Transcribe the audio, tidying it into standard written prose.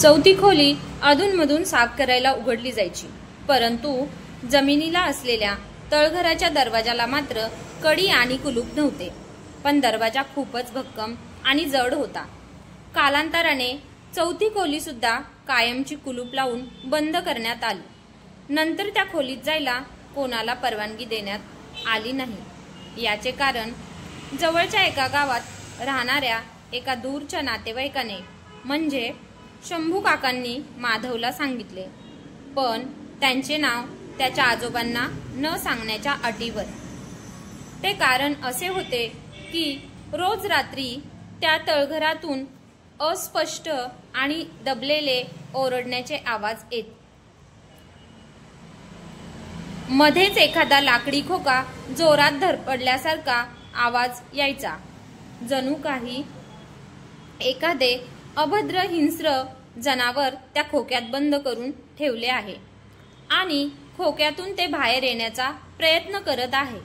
चौथी खोली अधूनमधून साफ करायला उघडली जायची, परंतु जमिनीला असलेल्या तळघराच्या दरवाजाला मात्र कडी आणि कुलूप नव्हते. पण दरवाजा खूपच भक्कम आणि जड होता. कालांतराने चौथी खोली सुद्धा कायमची कुलूप लावून बंद करण्यात आली. नंतर त्या खोलीत जायला कोणाला परवानगी देण्यात आली नाही. याचे कारण जवळच्या एका गावात राहणाऱ्या एका दूरच्या नातेवाईकाने म्हणजे शंभू काकांनी माधवला सांगितले, पण त्यांचे नाव त्याच्या आजोबांना न सांगण्याच्या अटीवर. ते कारण असे होते की रोज रात्री त्या तळघरातून अस्पष्ट आणि दबलेले ओरडण्याचे आवाज येत. मध्येच एखादा लाकडी खोका जोरात धडपडल्यासारखा आवाज यायचा, जणू काही एखादे अभद्र हिंस्र जनावर त्या खोक्यात बंद करून ठेवले आहे आणि खोक्यातून ते बाहेर येण्याचा प्रयत्न करत आहे.